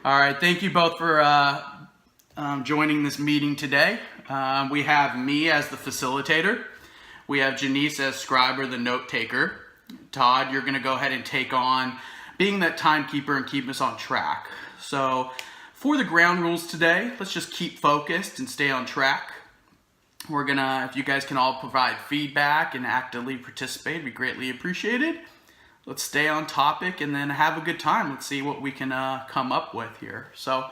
All right, thank you both for joining this meeting today. We have me as the facilitator. We have Jenice as scriber, the note taker. Todd, you're going to go ahead and take on being that timekeeper and keep us on track. So for the ground rules today, let's just keep focused and stay on track. We're going to, if you guys can all provide feedback and actively participate, it'd be greatly appreciated. Let's stay on topic and then have a good time. Let's see what we can come up with here. So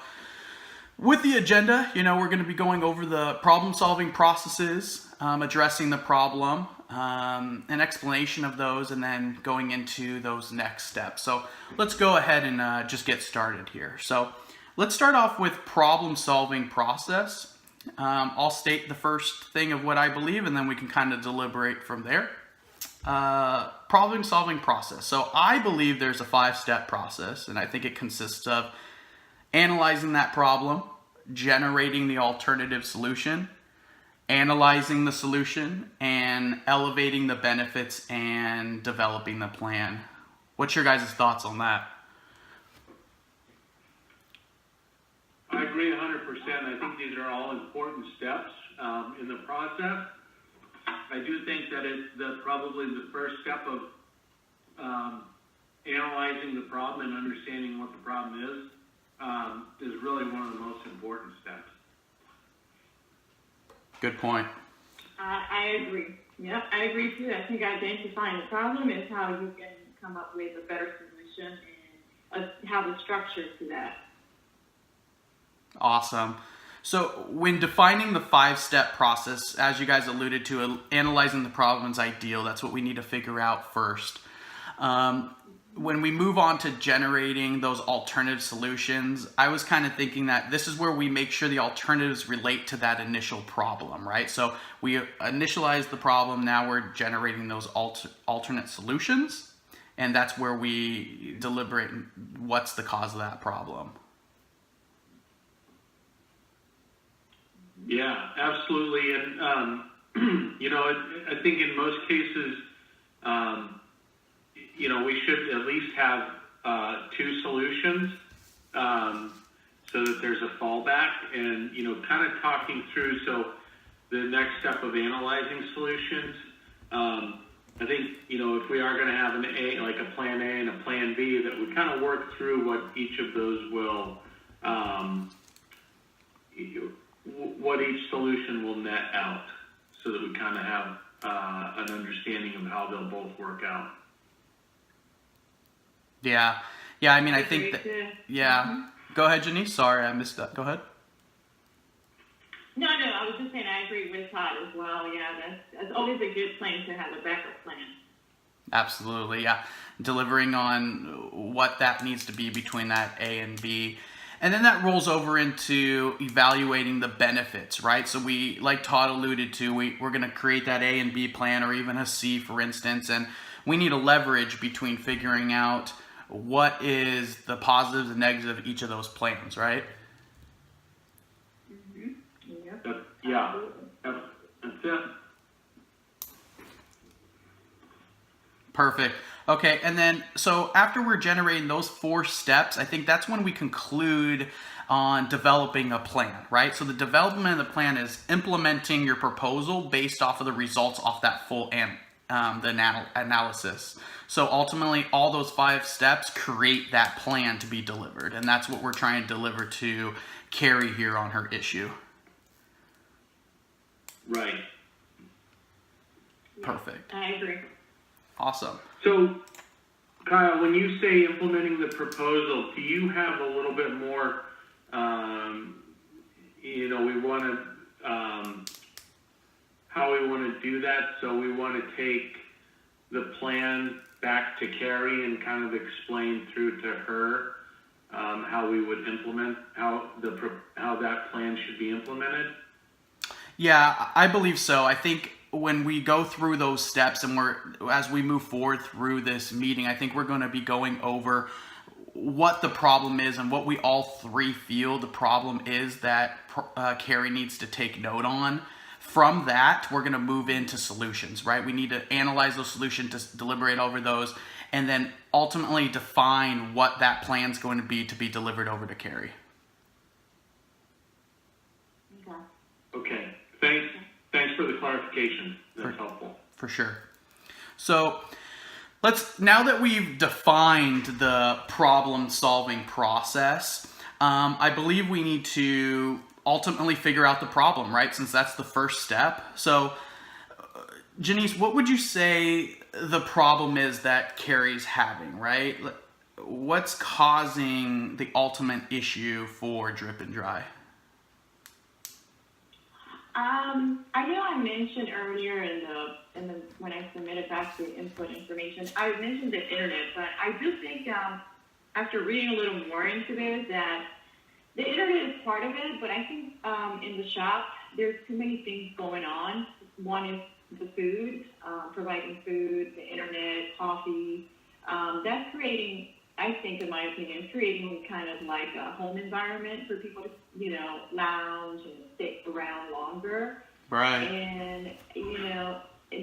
with the agenda, we're going to be going over the problem-solving processes, addressing the problem, an explanation of those, and then going into those next steps. So let's go ahead and just get started here. So let's start off with problem-solving process. I'll state the first thing of what I believe, and then we can kind of deliberate from there. Problem-solving process. So I believe there's a 5-step process, and I think it consists of analyzing that problem, generating the alternative solution, analyzing the solution, and elevating the benefits and developing the plan. What's your guys' thoughts on that? I agree 100%. I think these are all important steps in the process. I do think that probably the first step of analyzing the problem and understanding what the problem is really one of the most important steps. Good point. I agree. Yep, I agree too. I think identifying the problem is how you can come up with a better solution and have a structure to that. Awesome. So when defining the 5-step process, as you guys alluded to, analyzing the problem is ideal. That's what we need to figure out first. When we move on to generating those alternative solutions, I was kind of thinking that this is where we make sure the alternatives relate to that initial problem, right? So we initialize the problem, now we're generating those alternate solutions, and that's where we deliberate what's the cause of that problem. Yeah, absolutely. And, I think in most cases, we should at least have 2 solutions so that there's a fallback and, kind of talking through. So the next step of analyzing solutions, I think, if we are going to have an A, like a plan A and a plan B, that we kind of work through what each of those will, what each solution will net out, so that we kind of have an understanding of how they'll both work out. Yeah. I mean, I think that, yeah. Mm-hmm. Go ahead, Jenice. Sorry, I missed that. Go ahead. No, I was just saying I agree with Todd as well. Yeah, that's always a good plan to have a backup plan. Absolutely, yeah. Delivering on what that needs to be between that A and B. And then that rolls over into evaluating the benefits, right? So we, like Todd alluded to, we're going to create that A and B plan, or even a C, for instance, and we need a leverage between figuring out what is the positives and negatives of each of those plans, right? Mm-hmm. Yeah, that's it. Perfect. Okay, and then so after we're generating those 4 steps, I think that's when we conclude on developing a plan, right? So the development of the plan is implementing your proposal based off of the results off that full analysis. So ultimately, all those 5 steps create that plan to be delivered, and that's what we're trying to deliver to Carrie here on her issue. Right. Perfect. I agree. Awesome. So, Kyle, when you say implementing the proposal, do you have a little bit more, we want to, how we want to do that? So we want to take the plan back to Carrie and kind of explain through to her how we would implement, how that plan should be implemented? Yeah, I believe so. I think when we go through those steps and as we move forward through this meeting, I think we're going to be going over what the problem is and what we all 3 feel the problem is that Carrie needs to take note on. From that, we're going to move into solutions, right? We need to analyze those solutions, to deliberate over those, and then ultimately define what that plan's going to be delivered over to Carrie. Okay. Okay, thanks for the clarification. That's helpful. For sure. So now that we've defined the problem-solving process, I believe we need to ultimately figure out the problem, right? Since that's the first step. So, Jenice, what would you say the problem is that Carrie's having, right? What's causing the ultimate issue for Drip and Dry? I know I mentioned earlier when I submitted back the input information, I mentioned the internet, but I do think after reading a little more into this that the internet is part of it, but I think in the shop there's too many things going on. One is the food, providing food, the internet, coffee. That's creating, I think, in my opinion, creating kind of like a home environment for people to, lounge and stick around longer. Right. And,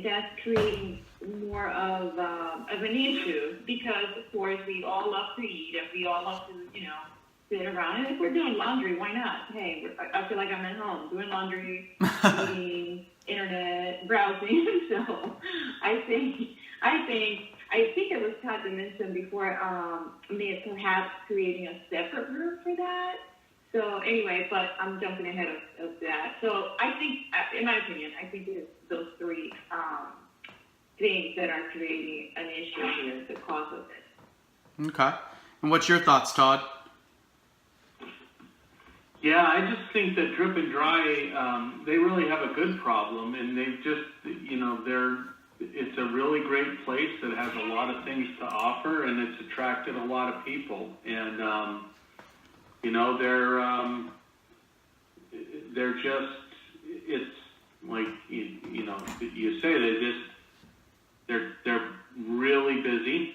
that's creating more of an issue because, of course, we all love to eat and we all love to, sit around. And if we're doing laundry, why not? Hey, I feel like I'm at home doing laundry, eating, internet, browsing. So I think it was Todd that mentioned before, perhaps creating a separate group for that. So anyway, but I'm jumping ahead of that. So I think, in my opinion, it's those three things that are creating an issue here, the cause of it. Okay. And what's your thoughts, Todd? Yeah, I just think that Drip and Dry, they really have a good problem, and they've just, it's a really great place that has a lot of things to offer, and it's attracted a lot of people. And, they're just, it's like, you say they're really busy,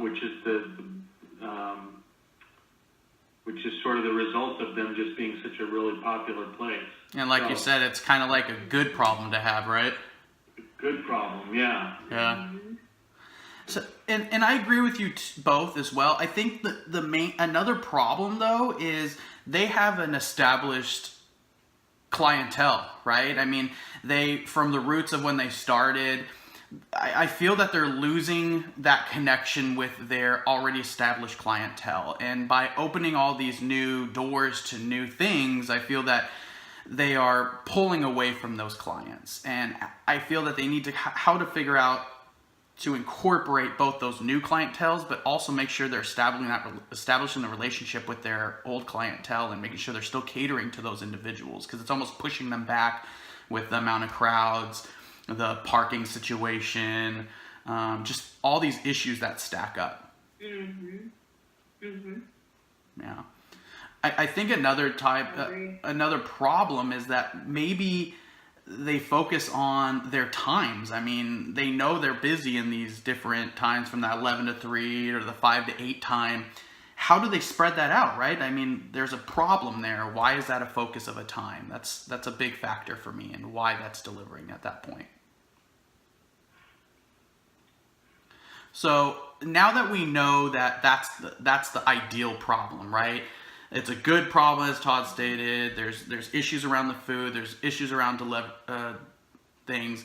which is sort of the result of them just being such a really popular place. And like you said, it's kind of like a good problem to have, right? Good problem, yeah. Yeah. Mm-hmm. So, and I agree with you both as well. I think another problem though is they have an established clientele, right? I mean, from the roots of when they started, I feel that they're losing that connection with their already established clientele. And by opening all these new doors to new things, I feel that they are pulling away from those clients. And I feel that they need to how to figure out to incorporate both those new clienteles, but also make sure they're establishing the relationship with their old clientele and making sure they're still catering to those individuals, because it's almost pushing them back with the amount of crowds, the parking situation, just all these issues that stack up. Mm-hmm. Mm-hmm. Yeah. I think another problem is that maybe they focus on their times. I mean, they know they're busy in these different times from that 11 to 3 or the 5 to 8 time. How do they spread that out, right? I mean, there's a problem there. Why is that a focus of a time? That's a big factor for me and why that's delivering at that point. So now that we know that that's the ideal problem, right? It's a good problem, as Todd stated. There's issues around the food. There's issues around things.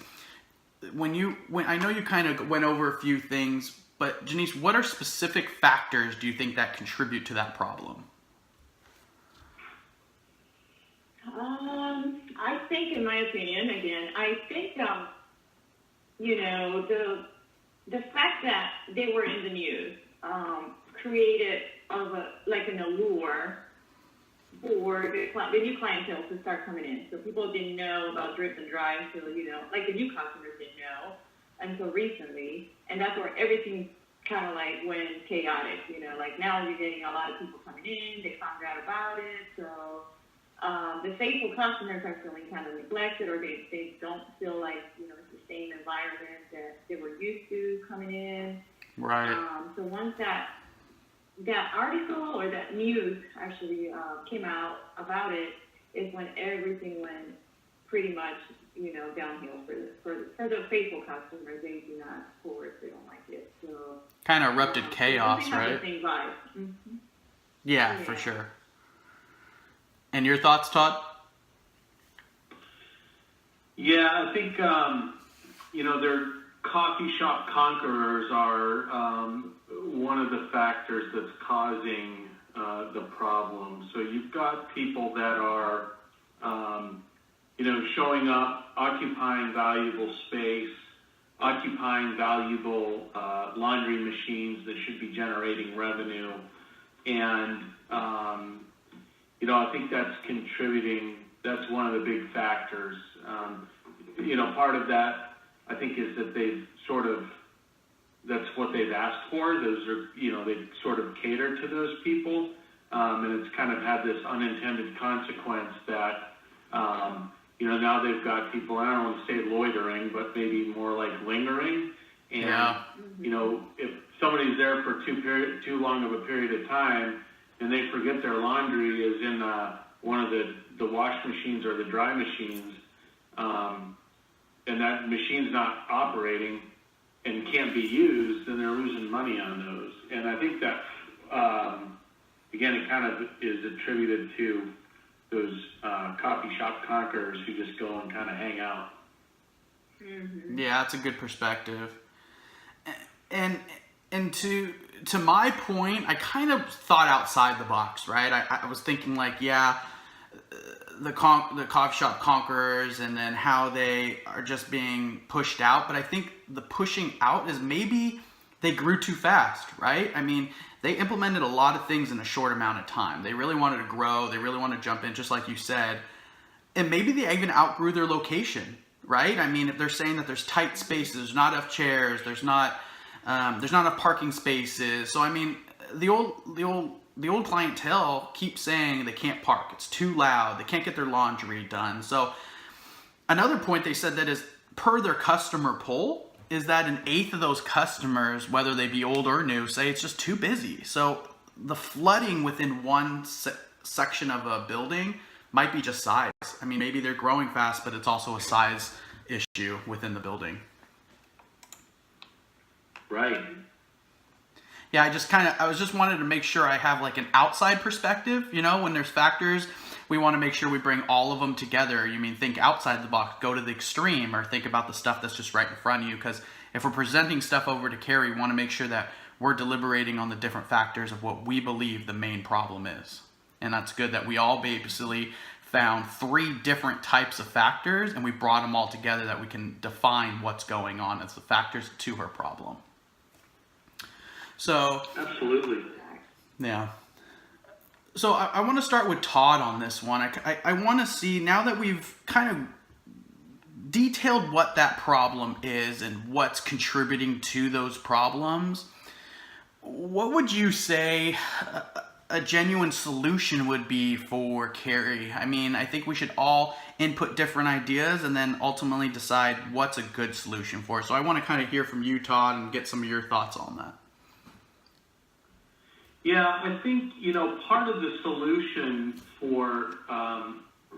I know you kind of went over a few things, but Jenice, what are specific factors do you think that contribute to that problem? I think, in my opinion, again, I think the fact that they were in the news created an allure for the new clientele to start coming in. So people didn't know about Drip and Dry until, the new customers didn't know until recently. And that's where everything kind of went chaotic, now you're getting a lot of people coming in, they found out about it. So the faithful customers are feeling kind of neglected, or they don't feel like, it's the same environment that they were used to coming in. Right. So once that article or that news actually came out about it is when everything went pretty much downhill for the faithful customers. They do not, of course, they don't like it. So Kind of erupted chaos, they have right? the same vibe. Mm-hmm. Yeah, for sure. And your thoughts, Todd? Yeah, I think, their coffee shop conquerors are one of the factors that's causing the problem. So you've got people that are, showing up, occupying valuable space, occupying valuable laundry machines that should be generating revenue. And, I think that's contributing, that's one of the big factors. Part of that, I think, is that that's what they've asked for. Those are, they sort of cater to those people. And it's kind of had this unintended consequence that, now they've got people, I don't want to say loitering, but maybe more like lingering. And, if somebody's there for too long of a period of time and they forget their laundry is in one of the wash machines or the dry machines, and that machine's not operating and can't be used, then they're losing money on those. And I think that, again, it kind of is attributed to those coffee shop conquerors who just go and kind of hang out. Mm-hmm. Yeah, that's a good perspective. And to my point, I kind of thought outside the box, right? I was thinking like, the coffee shop conquerors and then how they are just being pushed out. But I think the pushing out is maybe they grew too fast, right? I mean, they implemented a lot of things in a short amount of time. They really wanted to grow. They really wanted to jump in, just like you said. And maybe they even outgrew their location, right? I mean, if they're saying that there's tight spaces, there's not enough chairs, there's not enough parking spaces. So I mean, the old clientele keeps saying they can't park. It's too loud. They can't get their laundry done. So another point they said that is per their customer poll is that an eighth of those customers, whether they be old or new, say it's just too busy. So the flooding within one section of a building might be just size. I mean, maybe they're growing fast, but it's also a size issue within the building. Right. Yeah, I was just wanted to make sure I have like an outside perspective, when there's factors, we want to make sure we bring all of them together. Think outside the box, go to the extreme, or think about the stuff that's just right in front of you. Because if we're presenting stuff over to Carrie, we want to make sure that we're deliberating on the different factors of what we believe the main problem is. And that's good that we all basically found 3 different types of factors and we brought them all together that we can define what's going on as the factors to her problem. So absolutely. Yeah. So I want to start with Todd on this one. I want to see, now that we've kind of detailed what that problem is and what's contributing to those problems, what would you say a genuine solution would be for Carrie? I mean, I think we should all input different ideas and then ultimately decide what's a good solution for us. So I want to kind of hear from you, Todd, and get some of your thoughts on that. Yeah, I think, part of the solution for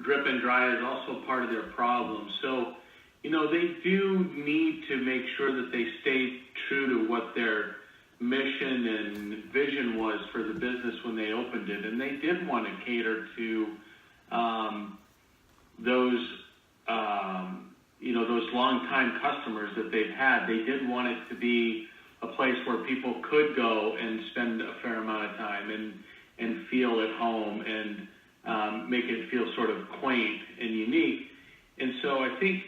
drip and dry is also part of their problem. So, they do need to make sure that they stay true to what their mission and vision was for the business when they opened it. And they did want to cater to those long-time customers that they've had. They did want it to be a place where people could go and spend a fair amount of time and feel at home and make it feel sort of quaint and unique. And so I think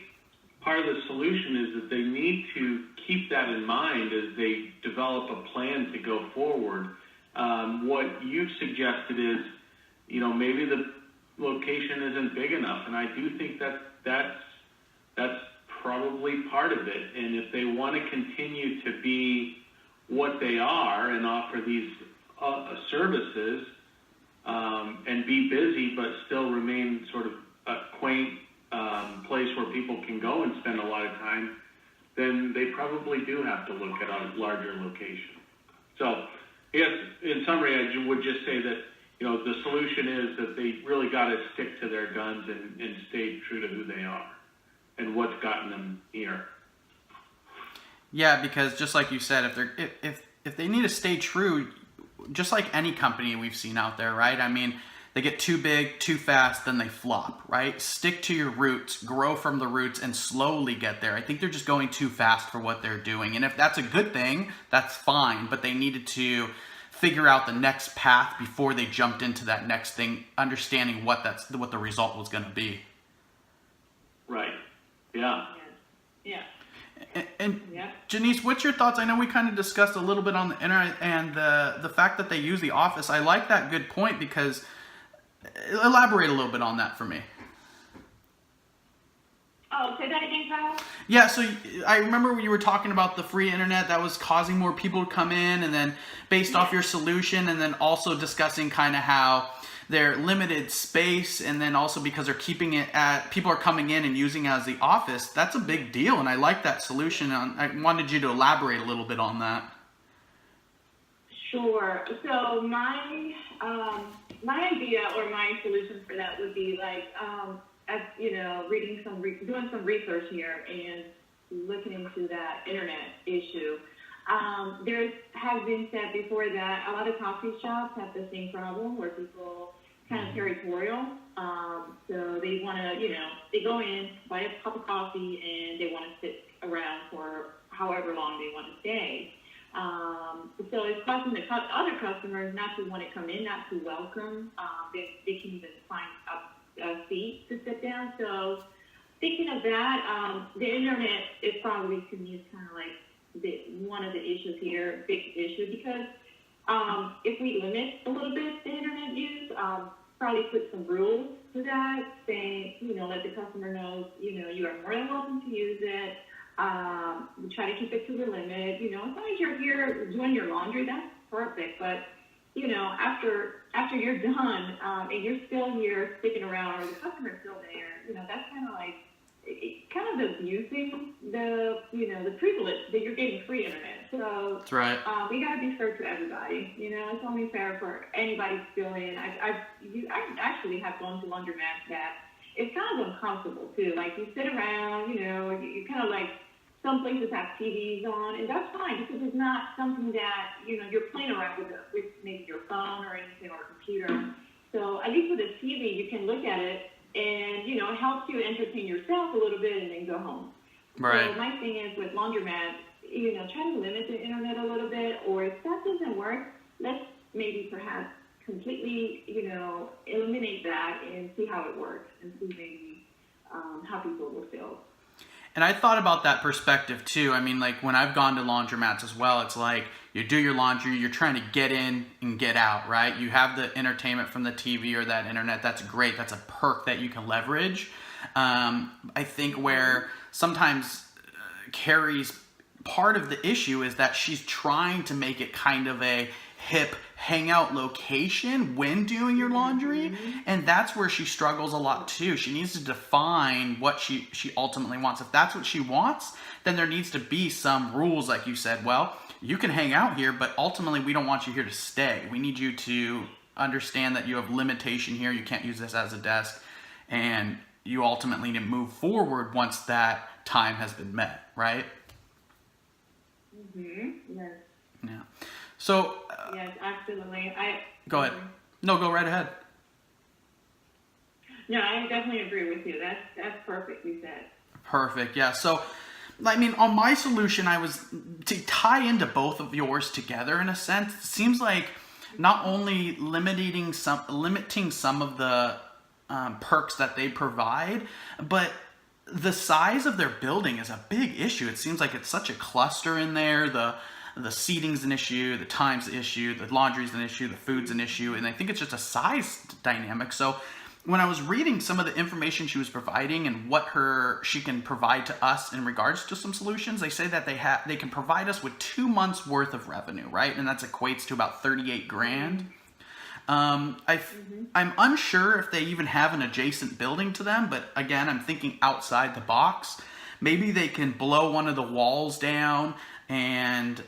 part of the solution is that they need to keep that in mind as they develop a plan to go forward. What you've suggested is, maybe the location isn't big enough, and I do think that's probably part of it. And if they want to continue to be what they are and offer these services and be busy but still remain sort of a quaint place where people can go and spend a lot of time, then they probably do have to look at a larger location. So, yes, in summary, I would just say that the solution is that they really got to stick to their guns and stay true to who they are. and what's gotten them here. Yeah, because just like you said, if they need to stay true, just like any company we've seen out there, right? I mean, they get too big, too fast, then they flop, right? Stick to your roots, grow from the roots, and slowly get there. I think they're just going too fast for what they're doing. And if that's a good thing, that's fine. But they needed to figure out the next path before they jumped into that next thing, understanding what the result was going to be. Right. Yeah. Yeah. And Yeah. Jenice, what's your thoughts? I know we kind of discussed a little bit on the internet and the fact that they use the office. I like that good point, because elaborate a little bit on that for me. Oh, say that again, Kyle? Yeah, so I remember when you were talking about the free internet that was causing more people to come in, and then based off your solution, and then also discussing kind of how they're limited space, and then also because they're keeping it at, people are coming in and using it as the office. That's a big deal, and I like that solution. I wanted you to elaborate a little bit on that. Sure. So my idea or my solution for that would be like, as you know, doing some research here and looking into that internet issue. There has been said before that a lot of coffee shops have the same problem where people kind of territorial. So they want to, they go in, buy a cup of coffee, and they want to sit around for however long they want to stay. So it's causing the other customers not to want to come in, not to welcome. They can even find a seat to sit down. So thinking of that, the internet is probably, to me, is kind of like one of the issues here, big issue, because if we limit a little bit the internet use, probably put some rules to that, saying, let the customer know, you are more than welcome to use it. We try to keep it to the limit. As long as you're here doing your laundry, that's perfect. But after you're done and you're still here sticking around, or the customer's still there, that's kind of like kind of abusing the privilege that you're getting free internet. So That's right. We got to be fair to everybody. It's only fair for anybody still in. I actually have gone to laundromats that it's kind of uncomfortable too. Like you sit around, you kind of like. Some places have TVs on, and that's fine because it's not something that, you're playing around with maybe your phone or anything, or a computer. So at least with a TV, you can look at it and, it helps you entertain yourself a little bit and then go home. Right. So my thing is with laundromats, try to limit the internet a little bit, or if that doesn't work, let's maybe perhaps completely, eliminate that and see how it works and see maybe how people will feel. And I thought about that perspective too. I mean, like when I've gone to laundromats as well, it's like you do your laundry, you're trying to get in and get out, right? You have the entertainment from the TV or that internet. That's great. That's a perk that you can leverage. I think where sometimes Carrie's part of the issue is that she's trying to make it kind of a hip hangout location when doing your laundry, and that's where she struggles a lot too. She needs to define what she ultimately wants. If that's what she wants, then there needs to be some rules, like you said. Well, you can hang out here, but ultimately we don't want you here to stay. We need you to understand that you have limitation here. You can't use this as a desk, and you ultimately need to move forward once that time has been met, right? Yes. Yeah. So Yes, absolutely. Go ahead. No, go right ahead. No, I definitely agree with you. That's perfect, you said. Perfect. Yeah. So, I mean, on my solution, I was to tie into both of yours together in a sense. It seems like not only limiting some of the perks that they provide, but the size of their building is a big issue. It seems like it's such a cluster in there. The seating's an issue, the time's an issue, the laundry's an issue, the food's an issue, and I think it's just a size dynamic. So when I was reading some of the information she was providing and what she can provide to us in regards to some solutions, they say that they can provide us with 2 months worth of revenue, right? And that equates to about 38 grand. I'm unsure if they even have an adjacent building to them, but again, I'm thinking outside the box. Maybe they can blow one of the walls down and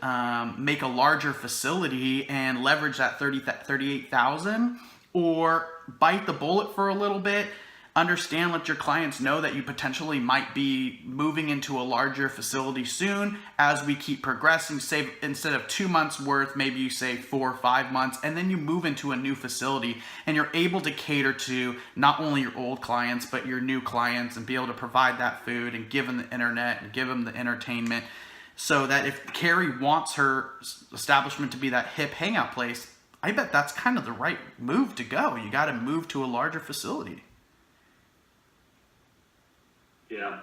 make a larger facility and leverage that 38,000, or bite the bullet for a little bit, understand, let your clients know that you potentially might be moving into a larger facility soon as we keep progressing. Say instead of 2 months worth, maybe you say 4 or 5 months, and then you move into a new facility and you're able to cater to not only your old clients, but your new clients, and be able to provide that food and give them the internet and give them the entertainment, so that if Carrie wants her establishment to be that hip hangout place, I bet that's kind of the right move to go. You got to move to a larger facility. Yeah,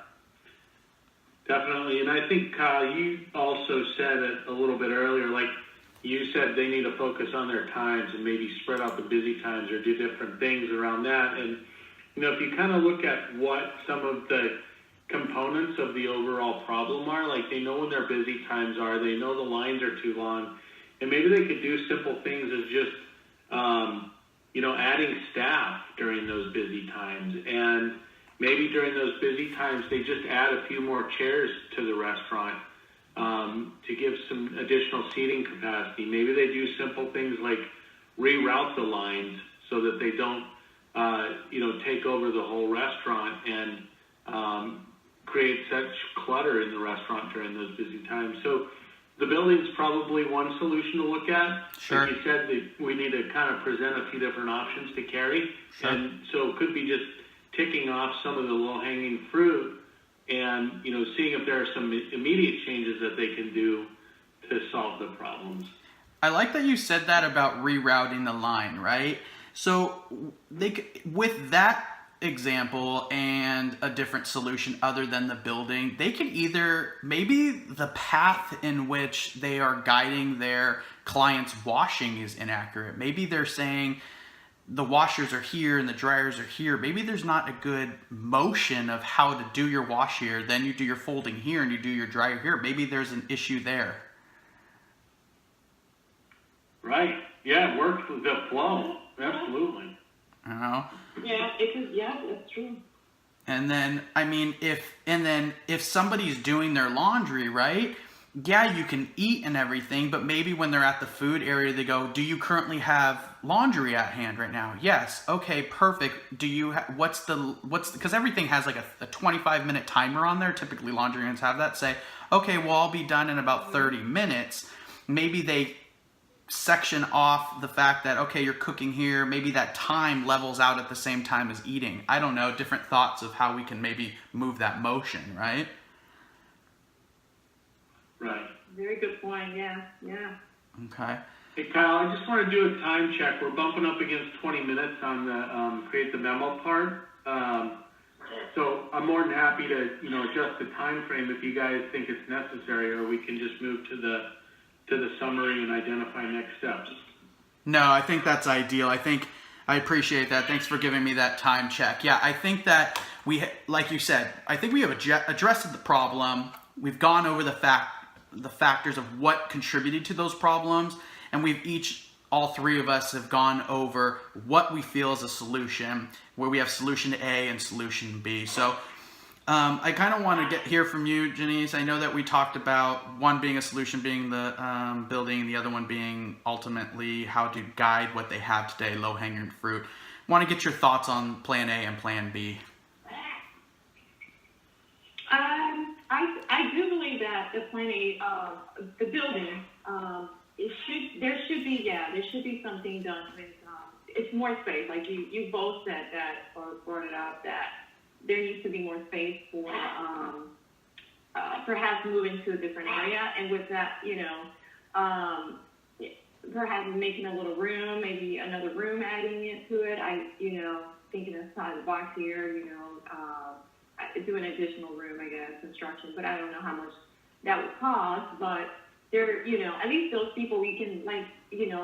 definitely. And I think, Kyle, you also said it a little bit earlier, like you said they need to focus on their times and maybe spread out the busy times or do different things around that. And, if you kind of look at what some of the components of the overall problem are, like they know when their busy times are, they know the lines are too long, and maybe they could do simple things as just, adding staff during those busy times. And maybe during those busy times, they just add a few more chairs to the restaurant to give some additional seating capacity. Maybe they do simple things like reroute the lines so that they don't, take over the whole restaurant and create such clutter in the restaurant during those busy times. So the building's probably one solution to look at. Sure. Like you said, we need to kind of present a few different options to Carrie. Sure. And so it could be just ticking off some of the low-hanging fruit and, seeing if there are some immediate changes that they can do to solve the problems. I like that you said that about rerouting the line, right? So with that example and a different solution other than the building, they can either, maybe the path in which they are guiding their clients' washing is inaccurate. Maybe they're saying the washers are here and the dryers are here. Maybe there's not a good motion of how to do your wash here. Then you do your folding here and you do your dryer here. Maybe there's an issue there. Right. Yeah, it works with the flow. Absolutely. Yeah, that's true. And then, if somebody's doing their laundry, right? Yeah, you can eat and everything, but maybe when they're at the food area, they go, do you currently have laundry at hand right now? Yes. Okay, perfect. Do you because everything has like a 25-minute timer on there. Typically laundry rooms have that. Say, okay, well, I'll be done in about 30 minutes. Maybe they section off the fact that, okay, you're cooking here. Maybe that time levels out at the same time as eating. I don't know, different thoughts of how we can maybe move that motion, right? Right. Very good point. Yeah. Okay. Hey, Kyle, I just want to do a time check. We're bumping up against 20 minutes on the create the memo part. So I'm more than happy to, adjust the time frame if you guys think it's necessary, or we can just move to the summary and identify next steps. No, I think that's ideal. I appreciate that. Thanks for giving me that time check. Yeah, I think that like you said, I think we have addressed the problem. We've gone over the factors of what contributed to those problems, and all three of us have gone over what we feel is a solution, where we have solution A and solution B. So I kind of want to hear from you, Jenice. I know that we talked about one being a solution being the building, the other one being ultimately how to guide what they have today, low-hanging fruit. Want to get your thoughts on Plan A and Plan B. I do believe that the Plan A, the building, there should be something done with, it's more space. Like you both said that, or brought it up, that there needs to be more space for perhaps moving to a different area, and with that, perhaps making a little room, maybe another room adding into it. Thinking outside the box here, do an additional room, I guess, construction, but I don't know how much that would cost. But there, at least those people, we can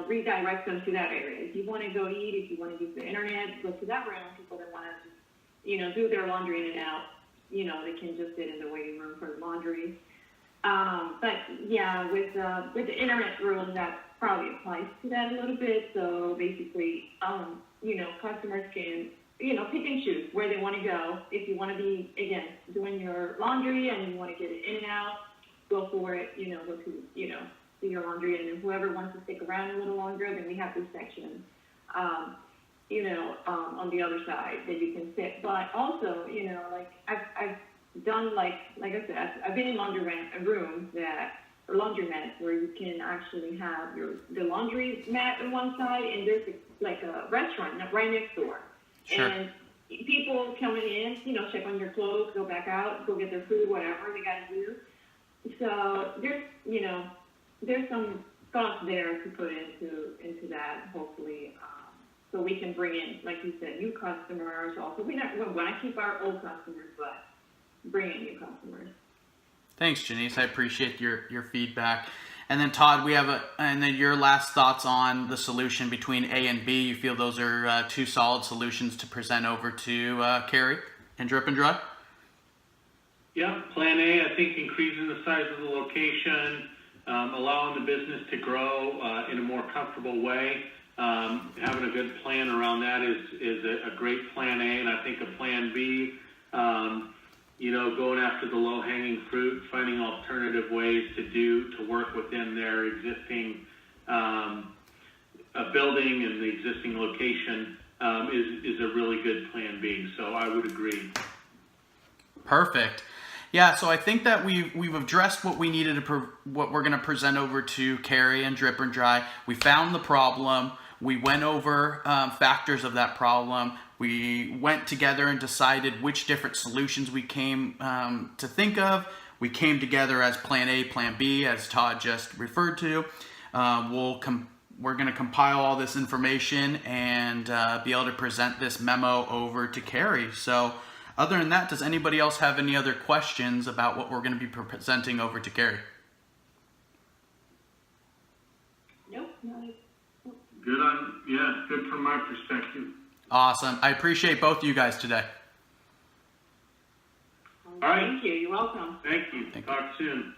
redirect them to that area. If you want to go eat, if you want to use the internet, go to that room. People that want to do their laundry in and out, they can just sit in the waiting room for the laundry. But yeah, with the internet room, that probably applies to that a little bit. So basically, customers can, pick and choose where they want to go. If you want to be, again, doing your laundry and you want to get it in and out, go for it, go to, do your laundry. And then whoever wants to stick around a little longer, then we have this section. on the other side that you can fit. But also, like I've done like I said, I've been in laundromat rooms laundromats where you can actually have the laundry mat on one side, and there's like a restaurant right next door. Sure. And people coming in, check on your clothes, go back out, go get their food, whatever they got to do. So there's some thoughts there to put into that, hopefully, so we can bring in, like you said, new customers. Also, we want to keep our old customers, but bring in new customers. Thanks, Jenice. I appreciate your feedback. And then Todd, and then your last thoughts on the solution between A and B. You feel those are two solid solutions to present over to Carrie and Drip and Dry? Yeah, Plan A, I think increasing the size of the location, allowing the business to grow in a more comfortable way. Having a good plan around that is a great Plan A, and I think a Plan B, going after the low-hanging fruit, finding alternative ways to work within their existing building and the existing location is a really good Plan B. So I would agree. Perfect. Yeah, so I think that we've addressed what we needed what we're going to present over to Carrie and Drip and Dry. We found the problem. We went over factors of that problem. We went together and decided which different solutions we came to think of. We came together as Plan A, Plan B, as Todd just referred to. We're going to compile all this information and be able to present this memo over to Carrie. So other than that, does anybody else have any other questions about what we're going to be presenting over to Carrie? Nope. Good from my perspective. Awesome. I appreciate both of you guys today. All right. Thank you. You're welcome. Thank you. Talk soon.